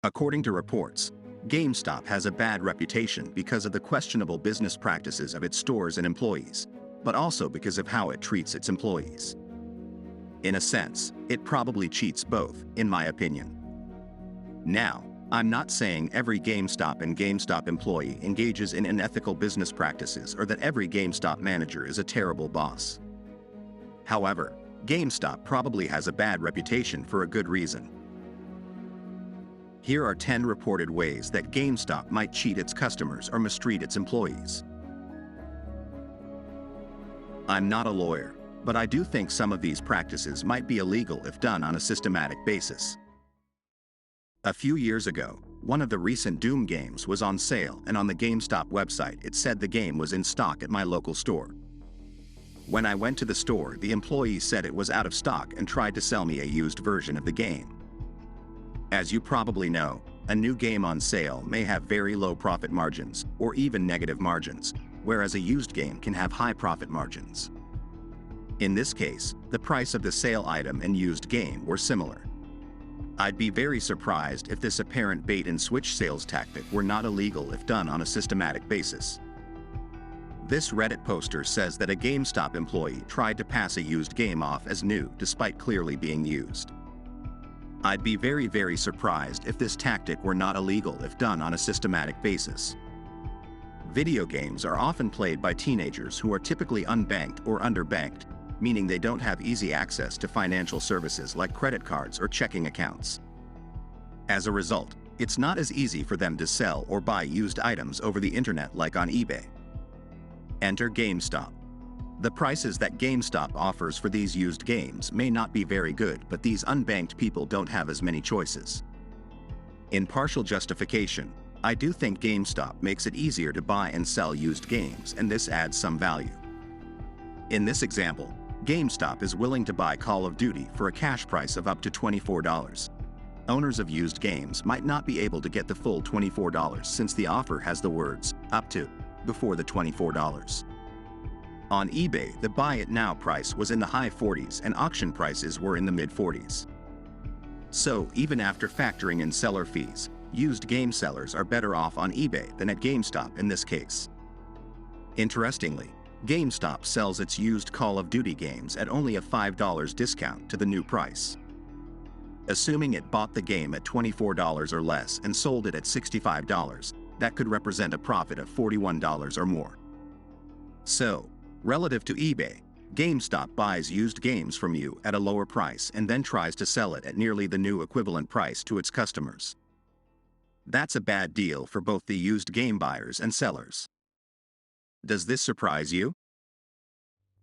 According to reports, GameStop has a bad reputation because of the questionable business practices of its stores and employees, but also because of how it treats its employees. In a sense, it probably cheats both, in my opinion. Now, I'm not saying every GameStop and GameStop employee engages in unethical business practices or that every GameStop manager is a terrible boss. However, GameStop probably has a bad reputation for a good reason. Here are 10 reported ways that GameStop might cheat its customers or mistreat its employees. I'm not a lawyer, but I do think some of these practices might be illegal if done on a systematic basis. A few years ago, one of the recent Doom games was on sale, and on the GameStop website it said the game was in stock at my local store. When I went to the store, the employee said it was out of stock and tried to sell me a used version of the game. As you probably know, a new game on sale may have very low profit margins, or even negative margins, whereas a used game can have high profit margins. In this case, the price of the sale item and used game were similar. I'd be very surprised if this apparent bait-and-switch sales tactic were not illegal if done on a systematic basis. This Reddit poster says that a GameStop employee tried to pass a used game off as new despite clearly being used. I'd be very surprised if this tactic were not illegal if done on a systematic basis. Video games are often played by teenagers who are typically unbanked or underbanked, meaning they don't have easy access to financial services like credit cards or checking accounts. As a result, it's not as easy for them to sell or buy used items over the internet like on eBay. Enter GameStop. The prices that GameStop offers for these used games may not be very good, but these unbanked people don't have as many choices. In partial justification, I do think GameStop makes it easier to buy and sell used games, and this adds some value. In this example, GameStop is willing to buy Call of Duty for a cash price of up to $24. Owners of used games might not be able to get the full $24 since the offer has the words "up to" before the $24. On eBay, the buy it now price was in the high 40s and auction prices were in the mid 40s. So, even after factoring in seller fees, used game sellers are better off on eBay than at GameStop in this case. Interestingly, GameStop sells its used Call of Duty games at only a $5 discount to the new price. Assuming it bought the game at $24 or less and sold it at $65, that could represent a profit of $41 or more. So, relative to eBay, GameStop buys used games from you at a lower price and then tries to sell it at nearly the new equivalent price to its customers. That's a bad deal for both the used game buyers and sellers. Does this surprise you?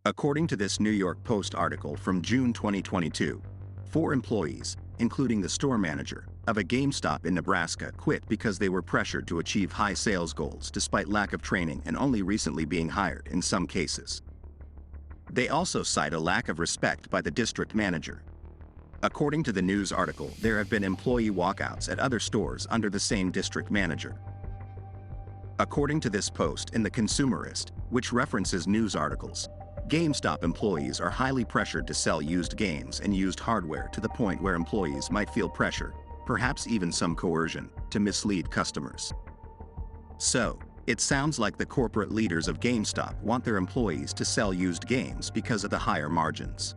According to this New York Post article from June 2022, 4 employees, including the store manager, of a GameStop in Nebraska quit because they were pressured to achieve high sales goals despite lack of training and only recently being hired in some cases. They also cite a lack of respect by the district manager. According to the news article, there have been employee walkouts at other stores under the same district manager. According to this post in The Consumerist, which references news articles, GameStop employees are highly pressured to sell used games and used hardware to the point where employees might feel pressure, perhaps even some coercion, to mislead customers. So, it sounds like the corporate leaders of GameStop want their employees to sell used games because of the higher margins.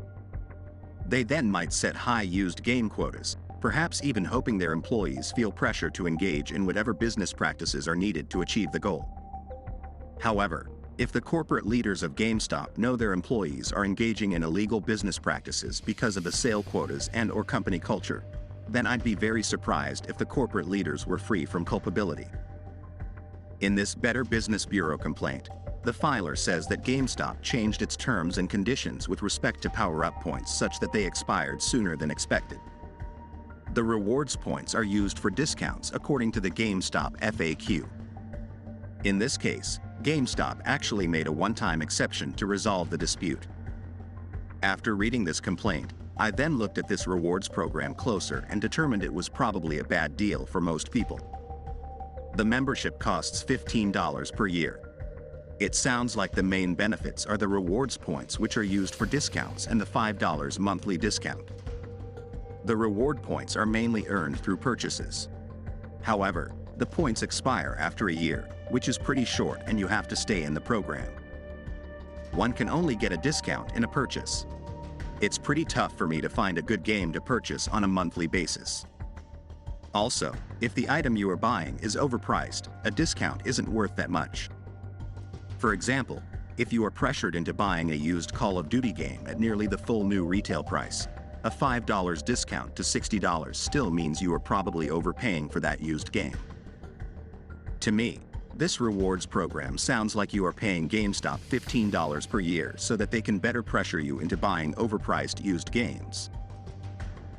They then might set high used game quotas, perhaps even hoping their employees feel pressure to engage in whatever business practices are needed to achieve the goal. However, if the corporate leaders of GameStop know their employees are engaging in illegal business practices because of the sale quotas and/or company culture, then I'd be very surprised if the corporate leaders were free from culpability. In this Better Business Bureau complaint, the filer says that GameStop changed its terms and conditions with respect to power-up points such that they expired sooner than expected. The rewards points are used for discounts according to the GameStop FAQ. In this case, GameStop actually made a one-time exception to resolve the dispute. After reading this complaint, I then looked at this rewards program closer and determined it was probably a bad deal for most people. The membership costs $15 per year. It sounds like the main benefits are the rewards points, which are used for discounts, and the $5 monthly discount. The reward points are mainly earned through purchases. However, the points expire after a year, which is pretty short, and you have to stay in the program. One can only get a discount in a purchase. It's pretty tough for me to find a good game to purchase on a monthly basis. Also, if the item you are buying is overpriced, a discount isn't worth that much. For example, if you are pressured into buying a used Call of Duty game at nearly the full new retail price, a $5 discount to $60 still means you are probably overpaying for that used game. To me, this rewards program sounds like you are paying GameStop $15 per year so that they can better pressure you into buying overpriced used games.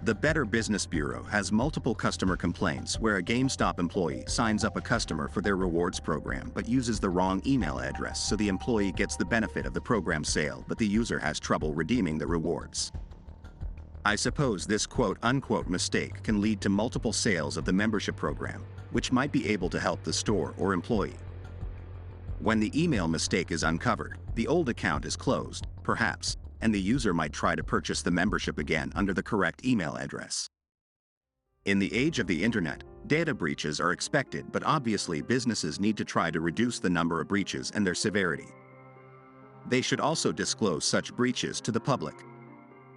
The Better Business Bureau has multiple customer complaints where a GameStop employee signs up a customer for their rewards program but uses the wrong email address, so the employee gets the benefit of the program sale but the user has trouble redeeming the rewards. I suppose this quote-unquote mistake can lead to multiple sales of the membership program, which might be able to help the store or employee. When the email mistake is uncovered, the old account is closed, perhaps, and the user might try to purchase the membership again under the correct email address. In the age of the internet, data breaches are expected, but obviously businesses need to try to reduce the number of breaches and their severity. They should also disclose such breaches to the public.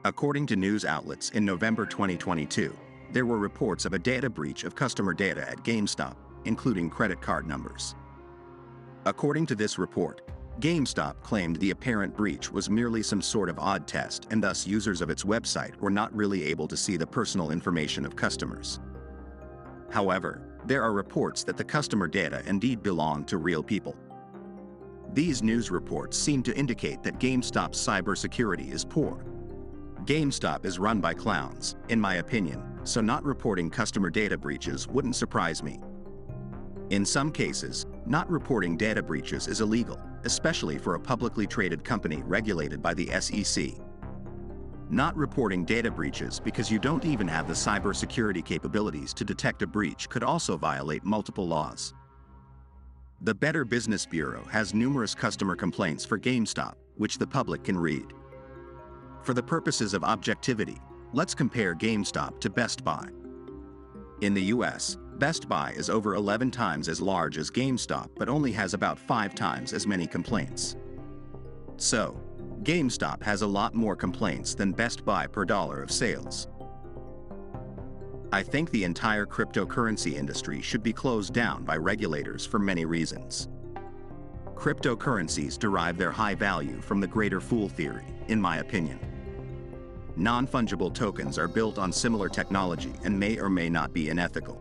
According to news outlets in November 2022, there were reports of a data breach of customer data at GameStop, including credit card numbers. According to this report, GameStop claimed the apparent breach was merely some sort of odd test, and thus users of its website were not really able to see the personal information of customers. However, there are reports that the customer data indeed belong to real people. These news reports seem to indicate that GameStop's cybersecurity is poor. GameStop is run by clowns, in my opinion, so not reporting customer data breaches wouldn't surprise me. In some cases, not reporting data breaches is illegal, especially for a publicly traded company regulated by the SEC. Not reporting data breaches because you don't even have the cybersecurity capabilities to detect a breach could also violate multiple laws. The Better Business Bureau has numerous customer complaints for GameStop, which the public can read. For the purposes of objectivity, let's compare GameStop to Best Buy. In the US, Best Buy is over 11 times as large as GameStop but only has about 5 times as many complaints. So, GameStop has a lot more complaints than Best Buy per dollar of sales. I think the entire cryptocurrency industry should be closed down by regulators for many reasons. Cryptocurrencies derive their high value from the greater fool theory, in my opinion. Non-fungible tokens are built on similar technology and may or may not be unethical.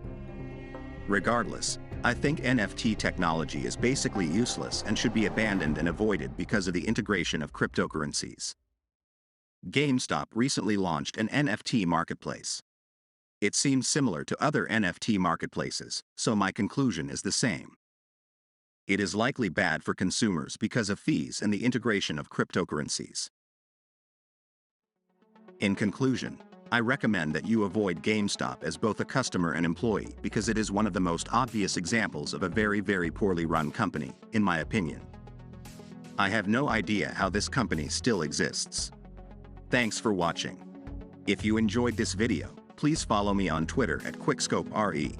Regardless, I think NFT technology is basically useless and should be abandoned and avoided because of the integration of cryptocurrencies. GameStop recently launched an NFT marketplace. It seems similar to other NFT marketplaces, so my conclusion is the same. It is likely bad for consumers because of fees and the integration of cryptocurrencies. In conclusion, I recommend that you avoid GameStop as both a customer and employee because it is one of the most obvious examples of a very, very poorly run company, in my opinion. I have no idea how this company still exists. Thanks for watching. If you enjoyed this video, please follow me on Twitter at QuickScopeRE.